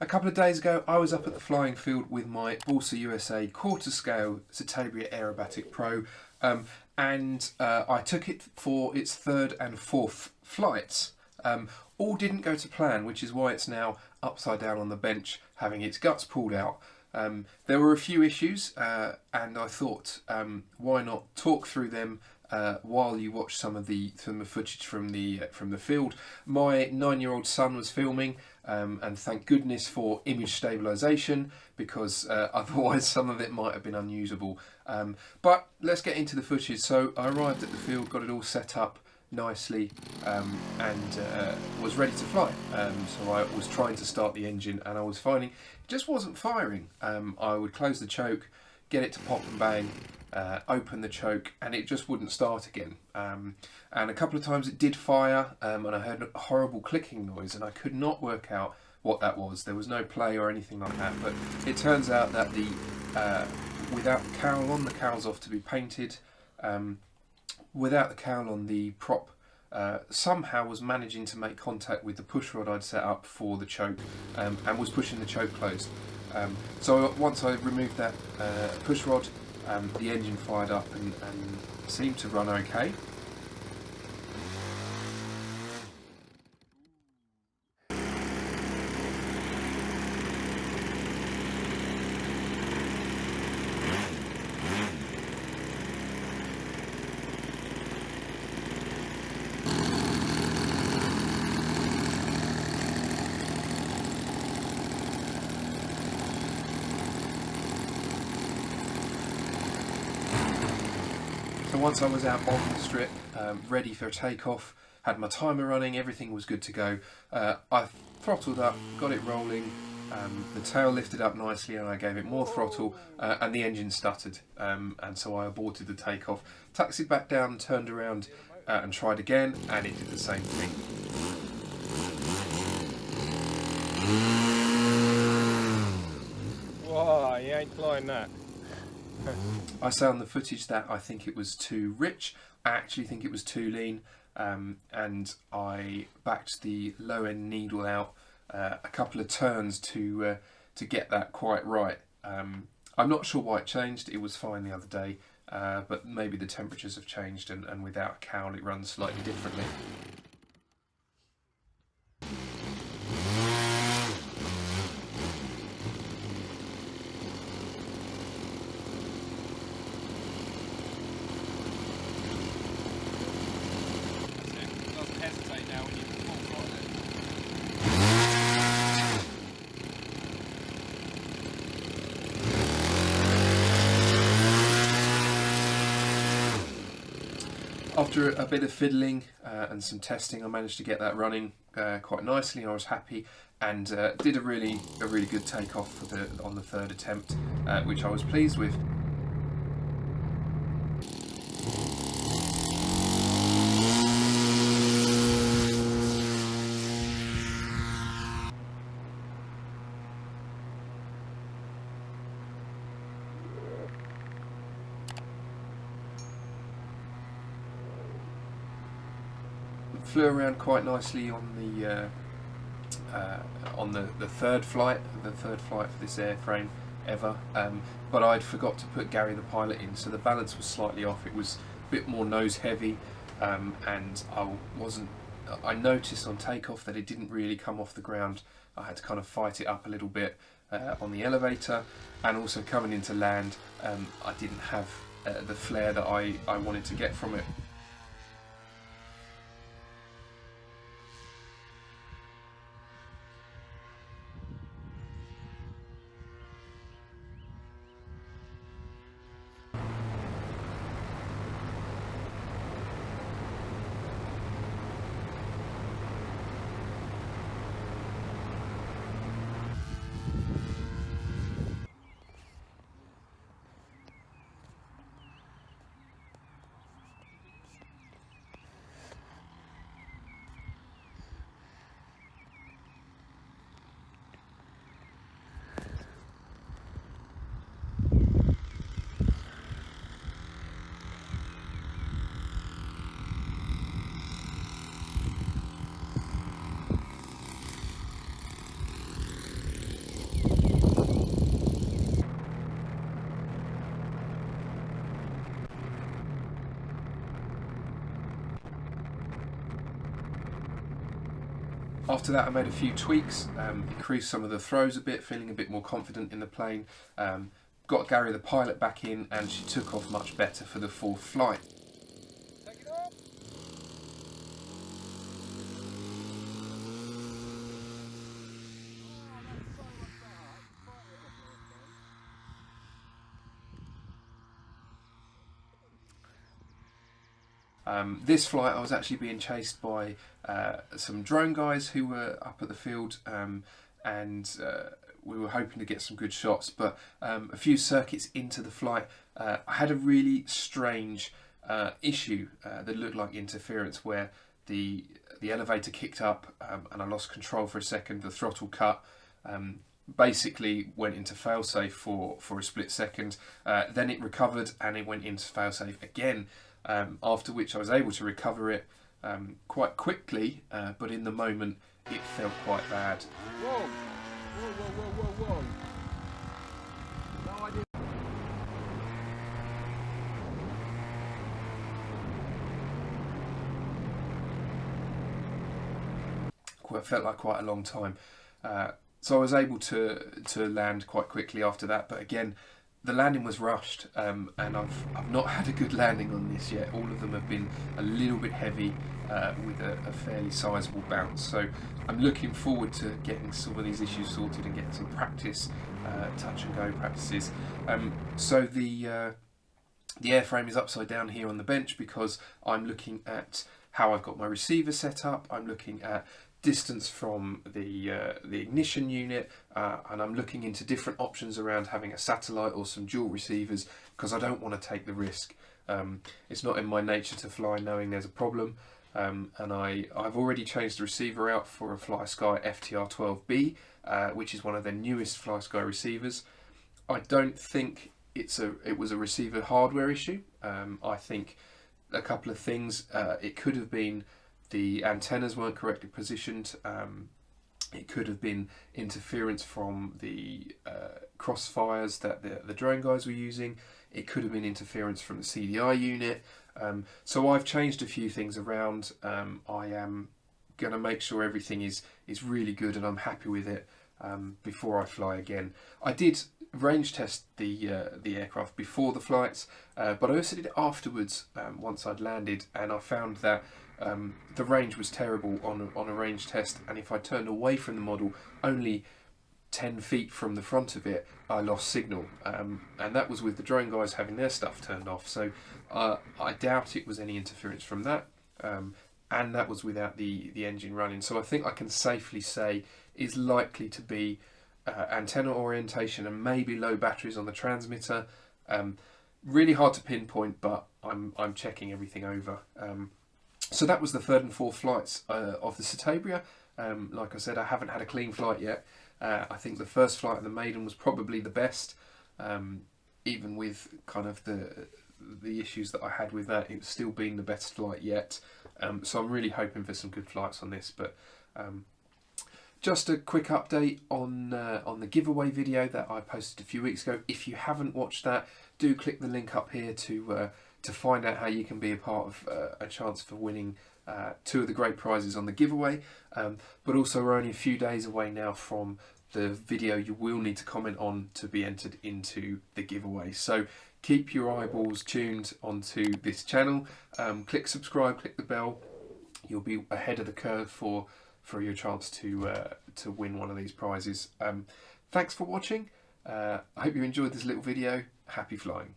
A couple of days ago, I was up at the flying field with my Balsa USA quarter scale Citabria Pro, and I took it for its third and fourth flights. All didn't go to plan, which is why it's now upside down on the bench, having its guts pulled out. There were a few issues, and I thought, why not talk through them while you watch some of the footage from the field. My 9-year-old son was filming, and thank goodness for image stabilisation, because otherwise some of it might have been unusable. But let's get into the footage. So I arrived at the field, got it all set up nicely, and was ready to fly. So I was trying to start the engine, and I was finding it just wasn't firing. I would close the choke, get it to pop and bang, open the choke, and it just wouldn't start again. And a couple of times it did fire, and I heard a horrible clicking noise, and I could not work out what that was. There was no play or anything like that, but it turns out that the without the cowl on, the cowl's off to be painted. Without the cowl on, the prop somehow was managing to make contact with the push rod I'd set up for the choke, and was pushing the choke closed. So once I removed that push rod, the engine fired up and seemed to run okay. So once I was out on the strip, ready for takeoff, had my timer running, everything was good to go. I throttled up, got it rolling, the tail lifted up nicely, and I gave it more throttle, and the engine stuttered, and so I aborted the takeoff, taxied back down, turned around and tried again, and it did the same thing. Whoa, you ain't flying that. I say on the footage that I think it was too rich. I actually think it was too lean, and I backed the low end needle out a couple of turns to get that quite right. I'm not sure why it changed. It was fine the other day, but maybe the temperatures have changed, and without a cowl it runs slightly differently. After a bit of fiddling and some testing, I managed to get that running quite nicely. I was happy, and did a really good takeoff on the third attempt, which I was pleased with. Flew around quite nicely on the third flight for this airframe ever, but I'd forgot to put Gary the pilot in, so the balance was slightly off. It was a bit more nose heavy, and I noticed on takeoff that it didn't really come off the ground. I had to kind of fight it up a little bit on the elevator, and also coming into land, I didn't have the flare that I wanted to get from it. After that I made a few tweaks, increased some of the throws a bit, feeling a bit more confident in the plane, got Gary the pilot back in, and she took off much better for the 4th flight. This flight I was actually being chased by some drone guys who were up at the field, and we were hoping to get some good shots, but a few circuits into the flight I had a really strange issue that looked like interference, where the elevator kicked up and I lost control for a second. The throttle cut, basically went into failsafe for a split second, then it recovered and it went into failsafe again. After which I was able to recover it quite quickly, but in the moment it felt quite bad. Whoa! Whoa, whoa, whoa, whoa, whoa! No idea. It felt like quite a long time. So I was able to land quite quickly after that, but again, the landing was rushed, and I've not had a good landing on this yet. All of them have been a little bit heavy, with a fairly sizable bounce. So I'm looking forward to getting some of these issues sorted and getting some practice, touch and go practices. So the airframe is upside down here on the bench because I'm looking at how I've got my receiver set up. I'm looking at distance from the ignition unit, and I'm looking into different options around having a satellite or some dual receivers, because I don't want to take the risk. It's not in my nature to fly knowing there's a problem, and I've already changed the receiver out for a FlySky FTR12B, which is one of their newest FlySky receivers. I don't think it was a receiver hardware issue. I think a couple of things. It could have been the antennas weren't correctly positioned. It could have been interference from the crossfires that the drone guys were using. It could have been interference from the CDI unit. So I've changed a few things around. I am going to make sure everything is really good and I'm happy with it before I fly again. I did range test the aircraft before the flights, but I also did it afterwards, once I'd landed, and I found that the range was terrible on a range test, and if I turned away from the model only 10 feet from the front of it, I lost signal, and that was with the drone guys having their stuff turned off. So I doubt it was any interference from that, and that was without the engine running. So I think I can safely say is likely to be antenna orientation and maybe low batteries on the transmitter. Really hard to pinpoint, but I'm checking everything over. So that was the 3rd and 4th flights of the Citabria. Like I said, I haven't had a clean flight yet. I think the first flight of the maiden was probably the best, even with kind of the issues that I had with that. It's still been the best flight yet. So I'm really hoping for some good flights on this. But just a quick update on the giveaway video that I posted a few weeks ago. If you haven't watched that, do click the link up here to find out how you can be a part of a chance for winning 2 of the great prizes on the giveaway. But also we're only a few days away now from the video you will need to comment on to be entered into the giveaway. So keep your eyeballs tuned onto this channel. Click subscribe, click the bell. You'll be ahead of the curve for your chance to win one of these prizes. Thanks for watching. I hope you enjoyed this little video. Happy flying.